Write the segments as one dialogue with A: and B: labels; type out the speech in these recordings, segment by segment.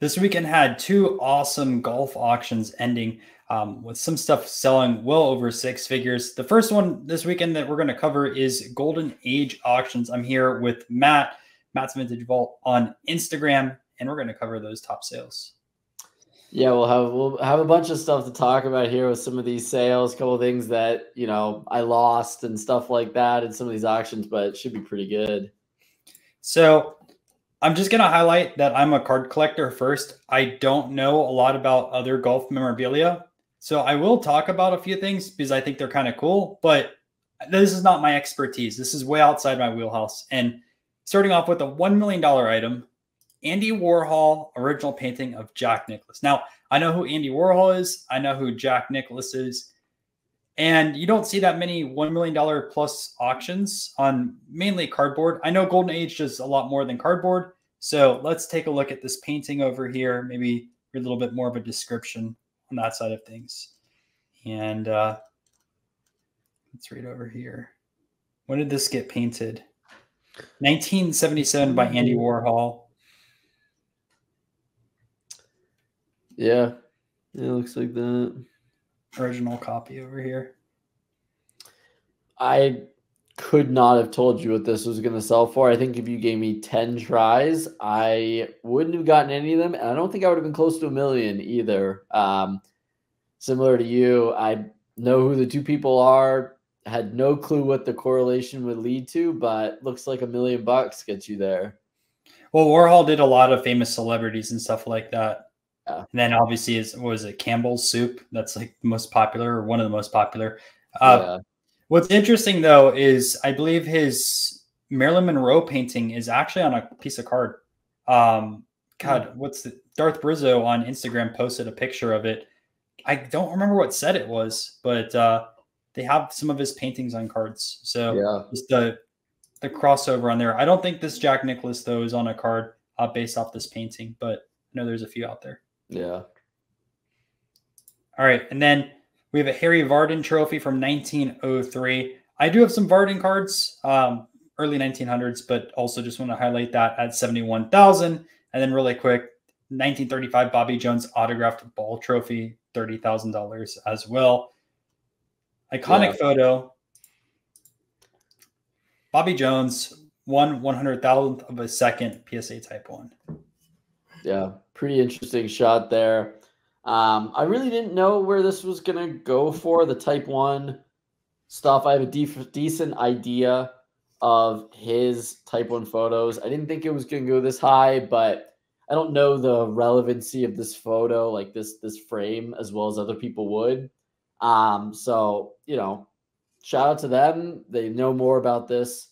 A: This weekend had two awesome golf auctions ending with some stuff selling well over six figures. The first one this weekend that we're going to cover is Goldenage auctions. I'm here with Matt's Vintage Vault on Instagram, and we're going to cover those top sales.
B: Yeah, we'll have a bunch of stuff to talk about here with some of these sales, a couple of things that, I lost and stuff like that in some of these auctions, but it should be pretty good.
A: So I'm just going to highlight that I'm a card collector first. I don't know a lot about other golf memorabilia. So I will talk about a few things because I think they're kind of cool, but this is not my expertise. This is way outside my wheelhouse. And starting off with a $1 million item, Andy Warhol original painting of Jack Nicklaus. Now, I know who Andy Warhol is. I know who Jack Nicklaus is. And you don't see that many $1 million plus auctions on mainly cardboard. I know Goldenage does a lot more than cardboard. So let's take a look at this painting over here. Maybe a little bit more of a description on that side of things. And let's read over here. When did this get painted? 1977 by Andy Warhol.
B: Yeah, it looks like that.
A: Original copy over here.
B: I could not have told you what this was going to sell for. I think if you gave me 10 tries, I wouldn't have gotten any of them. And I don't think I would have been close to $1 million either. Similar to you, I know who the two people are. Had no clue what the correlation would lead to, but looks like $1 million gets you there.
A: Well, Warhol did a lot of famous celebrities and stuff like that.
B: Yeah.
A: And then obviously was it Campbell's soup? That's like the most popular or one of the most popular.
B: Yeah.
A: What's interesting though is I believe his Marilyn Monroe painting is actually on a piece of card. Darth Brizzo on Instagram posted a picture of it. I don't remember what set it was, but they have some of his paintings on cards. So
B: yeah,
A: just the crossover on there. I don't think this Jack Nicklaus though is on a card based off this painting, but I know there's a few out there.
B: Yeah.
A: All right. And then we have a Harry Vardon trophy from 1903. I do have some Vardon cards, early 1900s, but also just want to highlight that at 71,000. And then really quick, 1935 Bobby Jones autographed ball trophy, $30,000 as well. Iconic photo. Bobby Jones, 1/100,000th of a second PSA Type 1.
B: Yeah, pretty interesting shot there. I really didn't know where this was going to go for the Type 1 stuff. I have a decent idea of his Type 1 photos. I didn't think it was going to go this high, but I don't know the relevancy of this photo, like this frame, as well as other people would. So, shout out to them. They know more about this,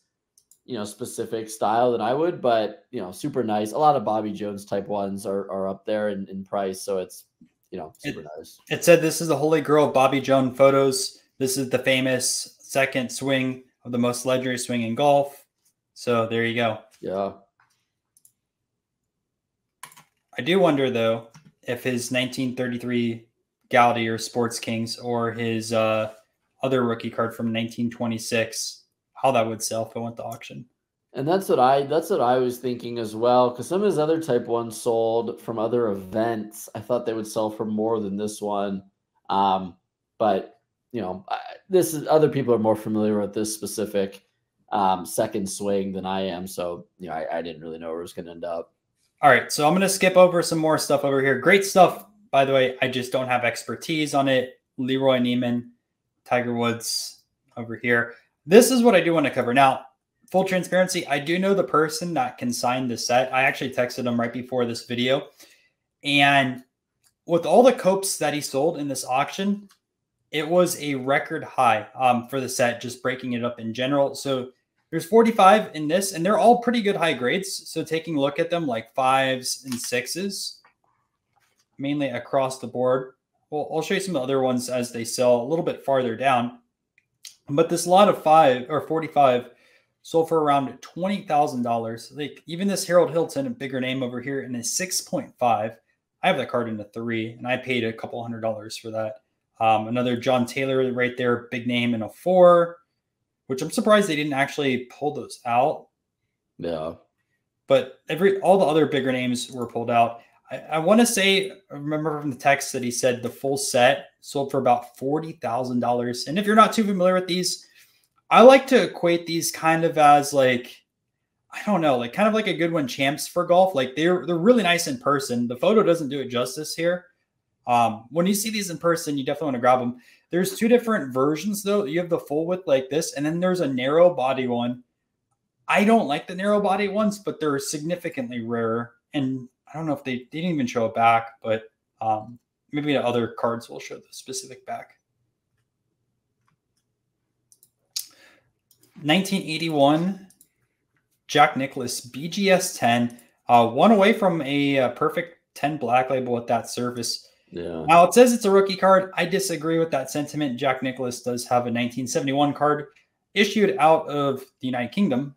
B: specific style than I would, but, super nice. A lot of Bobby Jones Type 1s are up there in price. So it's, super nice.
A: It said this is the holy grail of Bobby Jones photos. This is the famous second swing of the most legendary swing in golf. So there you go.
B: Yeah.
A: I do wonder, though, if his 1933 Gaudy or Sports Kings or his other rookie card from 1926, how that would sell if it went to auction.
B: And that's what I was thinking as well, because some of his other Type 1 sold from other events. I thought they would sell for more than this one. But, this is other people are more familiar with this specific second swing than I am. So, I didn't really know where it was going to end up.
A: All right, so I'm going to skip over some more stuff over here. Great stuff, by the way. I just don't have expertise on it. Leroy Neiman, Tiger Woods over here. This is what I do want to cover. Now, full transparency, I do know the person that consigned the set. I actually texted him right before this video. And with all the copes that he sold in this auction, it was a record high for the set, just breaking it up in general. So there's 45 in this, and they're all pretty good high grades. So taking a look at them like 5s and 6s, mainly across the board. Well, I'll show you some of the other ones as they sell a little bit farther down. But this lot of 45 sold for around $20,000. Like even this Harold Hilton, a bigger name over here, in a 6.5. I have that card in a 3, and I paid a couple $100s for that. Another John Taylor right there, big name, in a 4, which I'm surprised they didn't actually pull those out.
B: Yeah.
A: But all the other bigger names were pulled out. I want to say, I remember from the text that he said the full set sold for about $40,000. And if you're not too familiar with these, I like to equate these kind of as like, I don't know, like kind of like a Goodwin Champs for golf. Like they're really nice in person. The photo doesn't do it justice here. When you see these in person, you definitely want to grab them. There's two different versions though. You have the full width like this, and then there's a narrow body one. I don't like the narrow body ones, but they're significantly rarer. And I don't know if they didn't even show a back, but maybe the other cards will show the specific back. 1981 Jack Nicklaus BGS 10, one away from a perfect 10 black label with that surface.
B: Yeah.
A: Now it says it's a rookie card. I disagree with that sentiment. Jack Nicklaus does have a 1971 card issued out of the United Kingdom,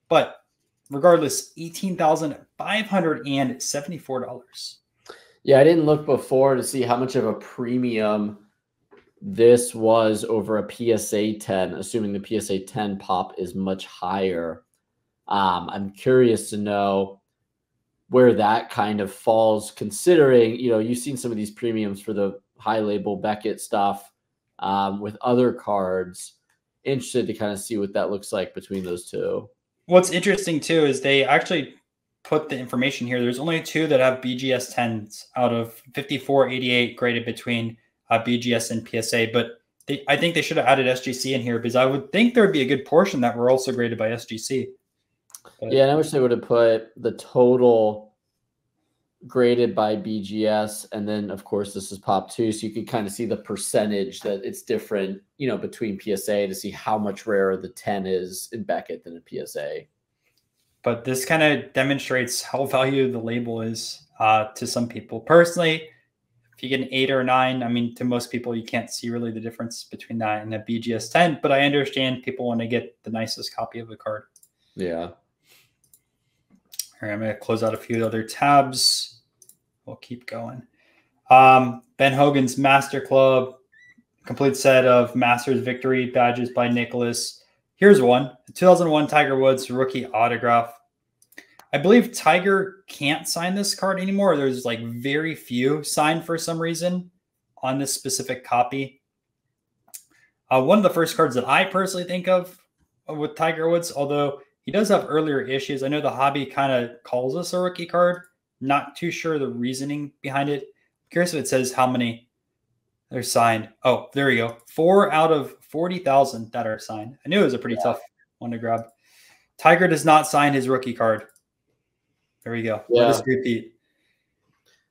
A: but regardless, $18,574.
B: Yeah, I didn't look before to see how much of a premium this was over a PSA 10, assuming the PSA 10 pop is much higher. I'm curious to know where that kind of falls, considering, you know, you've seen some of these premiums for the high label Beckett stuff with other cards. Interested to kind of see what that looks like between those two.
A: What's interesting too is they actually put the information here. There's only two that have BGS 10s out of 5488 graded between BGS and PSA, but I think they should have added SGC in here because I would think there would be a good portion that were also graded by SGC. But
B: Yeah, and I wish they would have put the total graded by BGS, and then of course this is pop 2, so you can kind of see the percentage that it's different, you know, between PSA to see how much rarer the 10 is in Beckett than in PSA.
A: But this kind of demonstrates how valuable the label is to some people. Personally, if you get an 8 or a 9, I mean, to most people, you can't see really the difference between that and a BGS 10, but I understand people want to get the nicest copy of the card.
B: Yeah.
A: All right, I'm going to close out a few other tabs. We'll keep going. Ben Hogan's Master Club, complete set of Masters Victory badges by Nicholas. Here's one, 2001 Tiger Woods rookie autograph. I believe Tiger can't sign this card anymore. There's like very few signed for some reason on this specific copy. One of the first cards that I personally think of with Tiger Woods, although he does have earlier issues. I know the hobby kind of calls this a rookie card. Not too sure the reasoning behind it. I'm curious if it says how many they're signed. Oh, there you go. 4 out of 40,000 that are signed. I knew it was a pretty tough one to grab. Tiger does not sign his rookie card. There we go.
B: Yeah.
A: Let us repeat.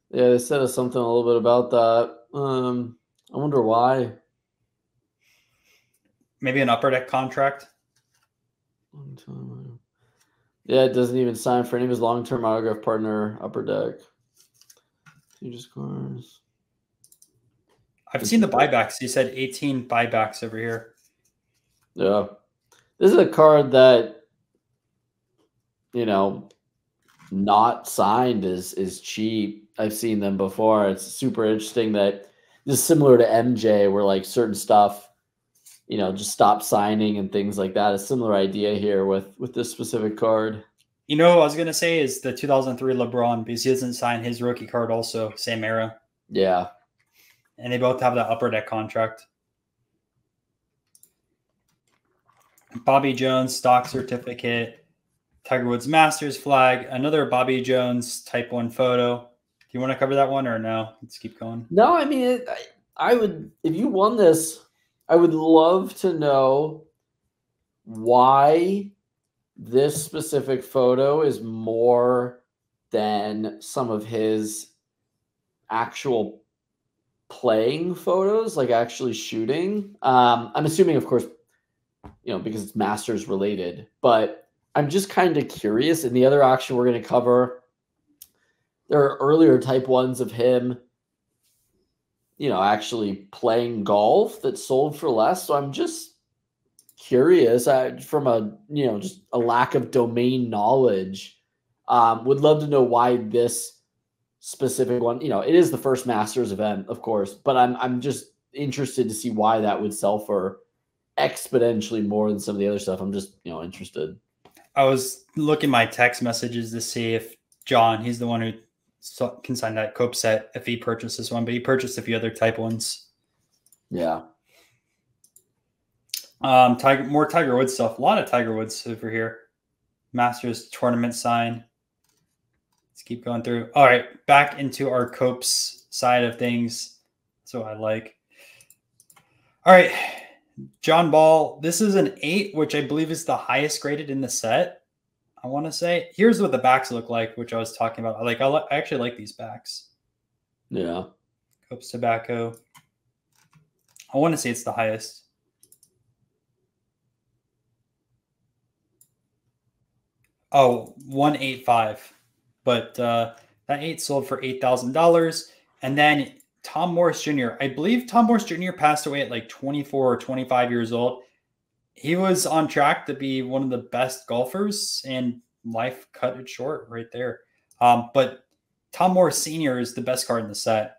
B: Yeah, they said something a little bit about that. I wonder why.
A: Maybe an upper deck contract.
B: Yeah, it doesn't even sign for any of his long-term autograph partner, upper deck. He just scores.
A: I've seen the buybacks. He said 18 buybacks over here.
B: Yeah. This is a card that, you know, not signed is cheap. I've seen them before. It's super interesting that this is similar to MJ, where like certain stuff, you know, just stop signing and things like that. A similar idea here with this specific card.
A: You know what I was going to say is the 2003 LeBron, because he doesn't sign his rookie card also, same era.
B: Yeah.
A: And they both have that upper deck contract. Bobby Jones stock certificate. Tiger Woods Masters flag. Another Bobby Jones type 1 photo. Do you want to cover that one or no? Let's keep going.
B: No, I mean, I would, if you won this, I would love to know why this specific photo is more than some of his actual playing photos, like actually shooting. I'm assuming, of course, you know, because it's Masters related, but I'm just kind of curious. In the other auction we're going to cover, there are earlier type 1s of him, you know, actually playing golf that sold for less. So I'm just curious from a, you know, just a lack of domain knowledge. Would love to know why this specific one, you know, it is the first Masters event, of course, but I'm just interested to see why that would sell for exponentially more than some of the other stuff. I'm just, you know, interested.
A: I was looking my text messages to see if John, he's the one who can sign that Cope set if he purchases one, but he purchased a few other type ones.
B: Yeah.
A: More Tiger Woods stuff. A lot of Tiger Woods over here. Masters tournament sign. Let's keep going through. All right, back into our Copes side of things. That's what I like. All right, John Ball. This is an 8, which I believe is the highest graded in the set. I want to say. Here's what the backs look like, which I was talking about. I actually like these backs.
B: Yeah.
A: Copes Tobacco. I want to say it's the highest. Oh, 185. But that 8 sold for $8,000. And then Tom Morris Jr. I believe Tom Morris Jr. passed away at like 24 or 25 years old. He was on track to be one of the best golfers, and life cut it short right there. But Tom Morris Sr. is the best card in the set.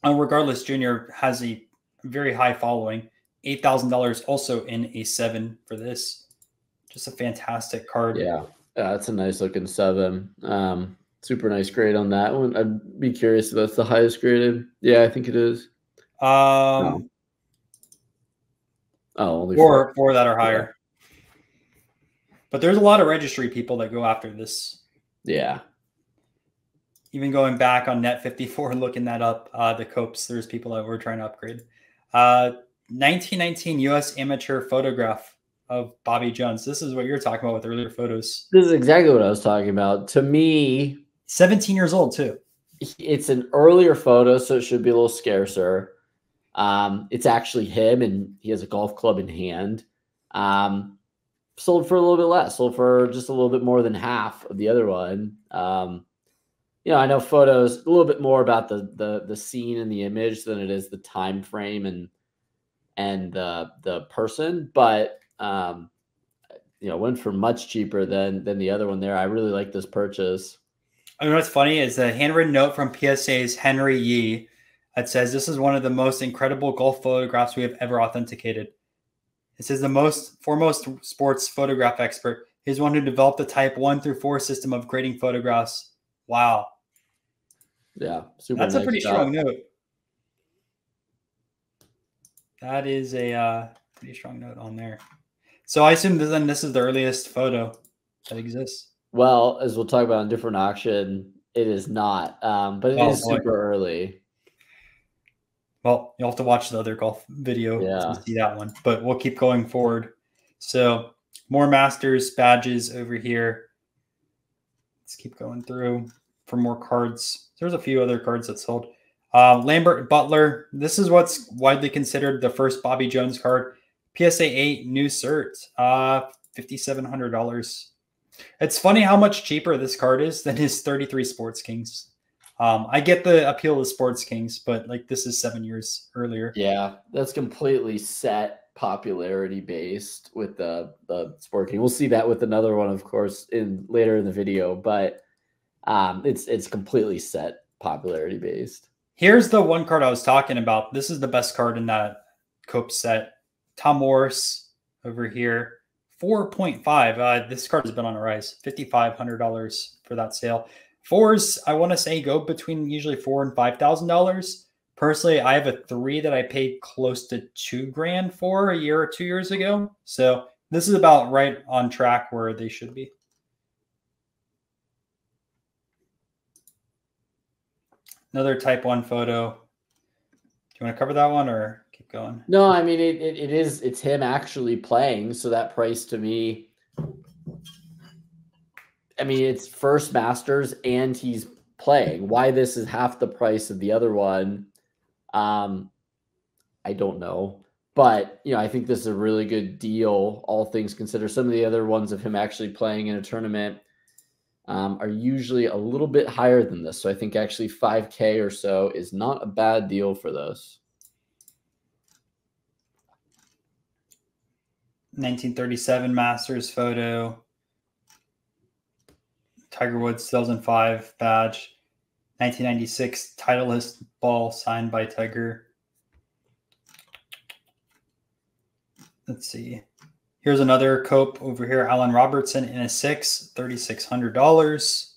A: Regardless, Jr. has a very high following. $8,000 also in a 7 for this. Just a fantastic card.
B: Yeah, that's a nice looking 7. Super nice grade on that one. I'd be curious if that's the highest graded. Yeah, I think it is.
A: No.
B: Oh, only
A: four that are higher. Yeah. But there's a lot of registry people that go after this.
B: Yeah.
A: Even going back on Net54, looking that up, the Copes, there's people that were trying to upgrade. 1919 U.S. Amateur photograph of Bobby Jones. This is what you're talking about with earlier photos.
B: This is exactly what I was talking about. To me,
A: 17 years old too.
B: It's an earlier photo, so it should be a little scarcer. It's actually him, and he has a golf club in hand. Sold for a little bit less. Sold for just a little bit more than half of the other one. You know, I know photos a little bit more about the scene and the image than it is the time frame and the person, but you know, went for much cheaper than the other one there. I really like this purchase.
A: I mean, what's funny is the handwritten note from PSA's Henry Yee that says this is one of the most incredible golf photographs we have ever authenticated. It says the foremost sports photograph expert. He's one who developed the type 1 through 4 system of grading photographs. Wow.
B: Yeah, super.
A: That's
B: nice
A: a pretty
B: job.
A: strong note. That is a pretty strong note on there. So I assume this is the earliest photo that exists.
B: Well, as we'll talk about in a different auction, it is not, but it is super early.
A: Well, you'll have to watch the other golf video to see that one, but we'll keep going forward. So more Masters badges over here. Let's keep going through for more cards. There's a few other cards that sold. Lambert Butler. This is what's widely considered the first Bobby Jones card. PSA 8 new cert. $5,700. It's funny how much cheaper this card is than his 33 Sports Kings. I get the appeal of Sports Kings, but like this is 7 years earlier.
B: Yeah, that's completely set popularity based with the Sport King. We'll see that with another one, of course, later in the video, but it's completely set popularity based.
A: Here's the one card I was talking about. This is the best card in that Cope set. Tom Morris over here. 4.5. This card has been on a rise. $5,500 for that sale. 4s, I want to say, go between usually $4,000 and $5,000. Personally, I have a 3 that I paid close to $2,000 for a year or 2 years ago. So this is about right on track where they should be. Another Type 1 photo. Do you want to cover that one or keep going?
B: No, I mean, it's him actually playing. So that price to me, I mean, it's first Masters and he's playing. Why this is half the price of the other one, I don't know. But, you know, I think this is a really good deal, all things considered. Some of the other ones of him actually playing in a tournament are usually a little bit higher than this. So I think actually $5,000 or so is not a bad deal for this.
A: 1937 Masters photo. Tiger Woods 2005 badge. 1996 Titleist ball signed by Tiger. Let's see. Here's another Cope over here. Allen Robertson in a 6, $3,600.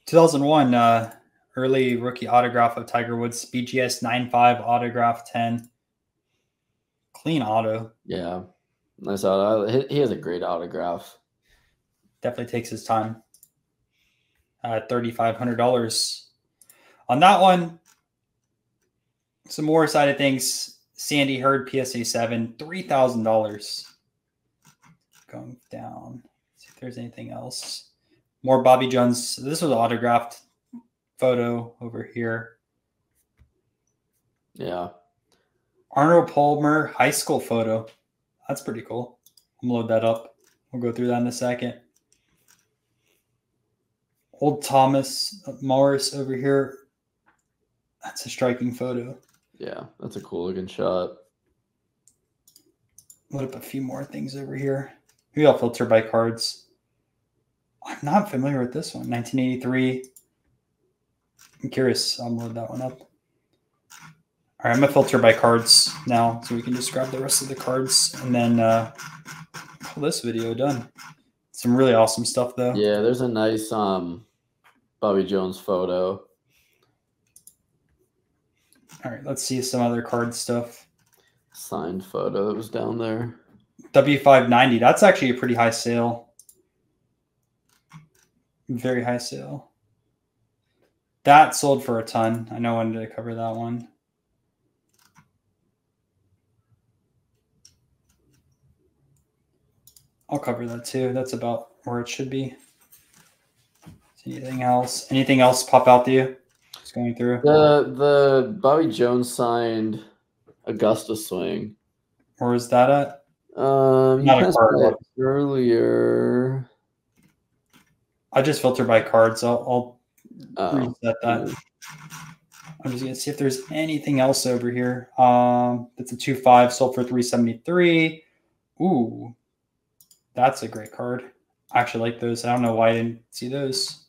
A: 2001 early rookie autograph of Tiger Woods, BGS 95 autograph 10. Clean auto.
B: Yeah. Nice auto. He has a great autograph.
A: Definitely takes his time. $3,500. On that one, some more side of things. Sandy Hurd PSA 7, $3,000. Going down. See if there's anything else. More Bobby Jones. This was an autographed photo over here.
B: Yeah.
A: Arnold Palmer high school photo. That's pretty cool. I'm gonna load that up. We'll go through that in a second. Old Thomas Morris over here. That's a striking photo.
B: Yeah, that's a cool looking shot.
A: Load up a few more things over here. Maybe I'll filter by cards. I'm not familiar with this one. 1983. I'm curious. I'll load that one up. All right, I'm going to filter by cards now so we can just grab the rest of the cards and then call this video done. Some really awesome stuff, though.
B: Yeah, there's a nice Bobby Jones photo.
A: All right, let's see some other card stuff.
B: Signed photo that was down there.
A: W590. That's actually a pretty high sale. Very high sale. That sold for a ton. I know I wanted to cover that one. I'll cover that too. That's about where it should be. Anything else? Anything else pop out to you? Just going through.
B: The Bobby Jones signed Augusta swing.
A: Where is that at?
B: Not a card earlier.
A: I just filter by cards. I'll reset that.
B: Yeah.
A: I'm just gonna see if there's anything else over here. It's a 2.5 sold for $373. Ooh, that's a great card. I actually like those. I don't know why I didn't see those.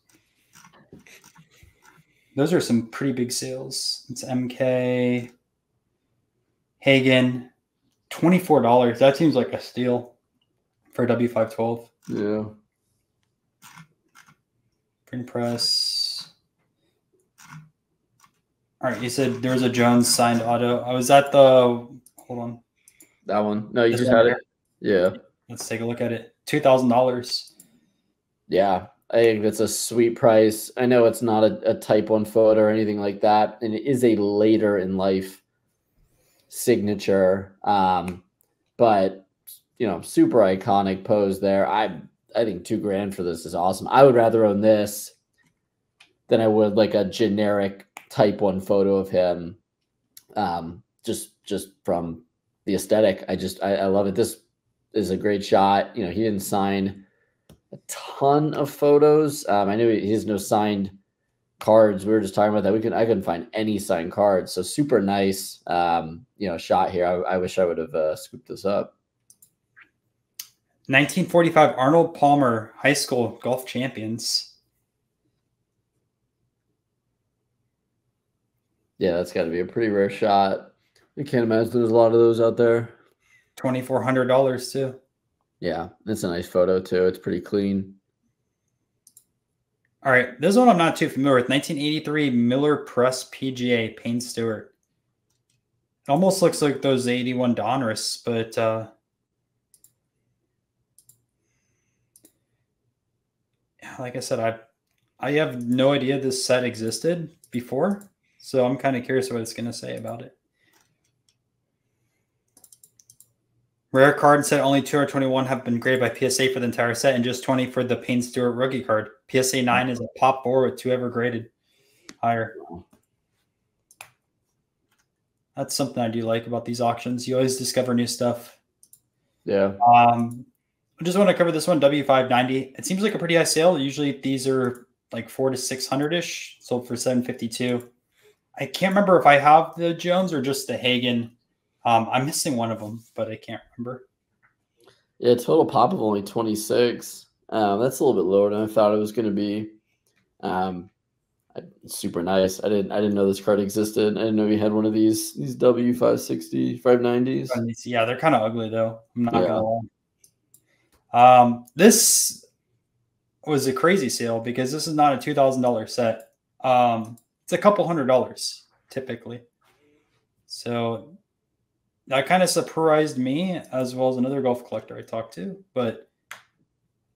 A: Those are some pretty big sales. It's MK Hagen, $24. That seems like a steal for a W512.
B: Yeah.
A: Print press. All right, you said there was a Jones signed auto. I was at the. Hold on.
B: That one. No, you just had it. Yeah.
A: Let's take a look at it. $2,000.
B: Yeah, I think that's a sweet price. I know it's not a type 1 photo or anything like that, and it is a later in life signature. But you know, super iconic pose there. I think $2,000 for this is awesome. I would rather own this than I would like a generic type 1 photo of him. Just from the aesthetic. I love it. This is a great shot. You know, he didn't sign a ton of photos. I knew he has no signed cards. We were just talking about that. I couldn't find any signed cards. So super nice, you know, shot here. I wish I would have scooped this up.
A: 1945 Arnold Palmer high school golf champions.
B: Yeah, that's got to be a pretty rare shot. I can't imagine there's a lot of those out there.
A: $2,400 too.
B: Yeah, it's a nice photo too. It's pretty clean.
A: All right, this one I'm not too familiar with. 1983 Miller Press PGA Payne Stewart. It almost looks like those 81 Donruss, but like I said, I have no idea this set existed before, so I'm kind of curious what it's going to say about it. Rare card set, only 221 have been graded by PSA for the entire set, and just 20 for the Payne Stewart rookie card. PSA 9 is a pop 4 with 2 ever graded higher. That's something I do like about these auctions. You always discover new stuff.
B: Yeah.
A: I just want to cover this one, W590. It seems like a pretty high sale. Usually these are like 400 to 600-ish, sold for $752. I can't remember if I have the Jones or just the Hagen. I'm missing one of them, but I can't remember.
B: Yeah, total pop of only 26. That's a little bit lower than I thought it was going to be. Super nice. I didn't know this card existed. I didn't know he had one of these W560, 590s.
A: Yeah, they're kind of ugly though. I'm not gonna lie. This was a crazy sale because this is not a $2,000 set. It's a couple $100 typically. So that kind of surprised me, as well as another golf collector I talked to. But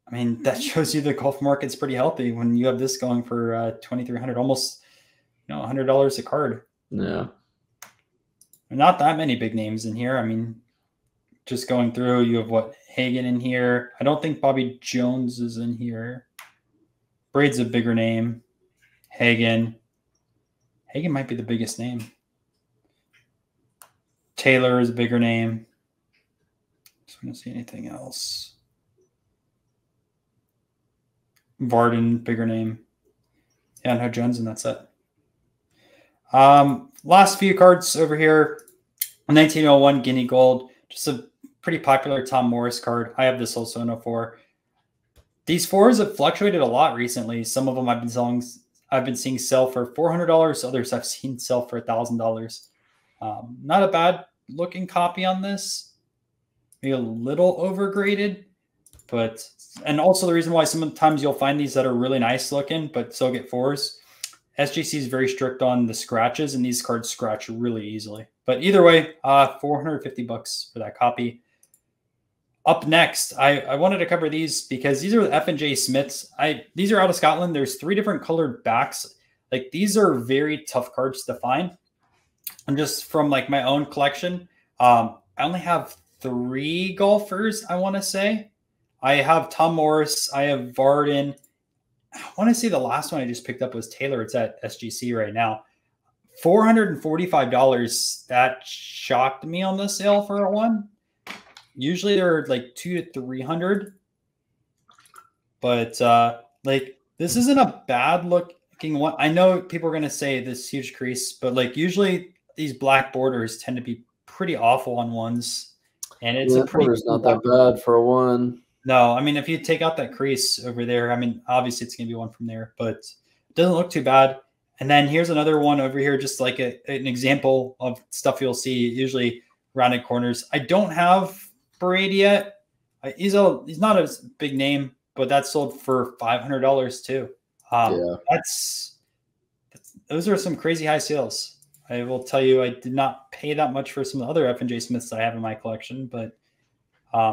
A: I mean, that shows you the golf market's pretty healthy when you have this going for $2,300, almost $100 a card.
B: Yeah.
A: Not that many big names in here. I mean, just going through, you have what, Hagen in here. I don't think Bobby Jones is in here. Braid's a bigger name. Hagen might be the biggest name. Taylor is a bigger name. Just want to see anything else. Varden, bigger name. Yeah, no Jones in that set. Last few cards over here. 1901 Guinea Gold. Just a pretty popular Tom Morris card. I have this also in a 4. These 4s have fluctuated a lot recently. Some of them I've been seeing sell for $400. Others I've seen sell for $1,000. Not a bad looking copy on this. Maybe a little overgraded, and also the reason why sometimes you'll find these that are really nice looking, but still get 4s. SGC is very strict on the scratches, and these cards scratch really easily. But either way, $450 for that copy. Up next, I wanted to cover these because these are the F&J Smiths. These are out of Scotland. There's 3 different colored backs. Like, these are very tough cards to find. And just from like my own collection, I only have 3 golfers, I want to say. I have Tom Morris. I have Varden. I want to say the last one I just picked up was Taylor. It's at SGC right now. $445. That shocked me on the sale for a 1. Usually they're like $200 to $300. But like, this isn't a bad looking one. I know people are going to say this huge crease, but like usually these black borders tend to be pretty awful on ones. And it's a pretty
B: border's not that bad for a 1.
A: No, I mean, if you take out that crease over there, I mean, obviously it's going to be one from there, but it doesn't look too bad. And then here's another one over here, just like an example of stuff you'll see, usually rounded corners. I don't have Braid yet. He's not a big name, but that's sold for $500 too. Those are some crazy high sales. I will tell you, I did not pay that much for some of the other F&J Smiths that I have in my collection, but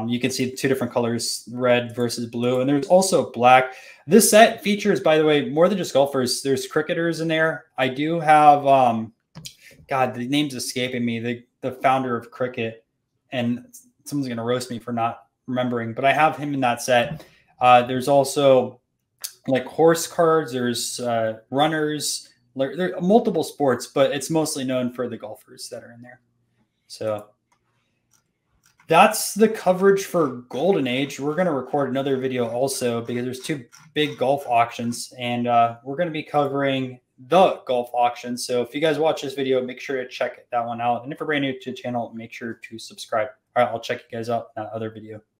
A: you can see 2 different colors, red versus blue, and there's also black. This set features, by the way, more than just golfers. There's cricketers in there. I do have, God, the name's escaping me, the founder of cricket, and someone's going to roast me for not remembering, but I have him in that set. There's also like horse cards. There's runners. There are multiple sports, but it's mostly known for the golfers that are in there. So that's the coverage for Goldenage. We're going to record another video also because there's 2 big golf auctions, and we're going to be covering the golf auction. So if you guys watch this video, make sure to check that one out. And if you're brand new to the channel, make sure to subscribe. All right, I'll check you guys out in that other video.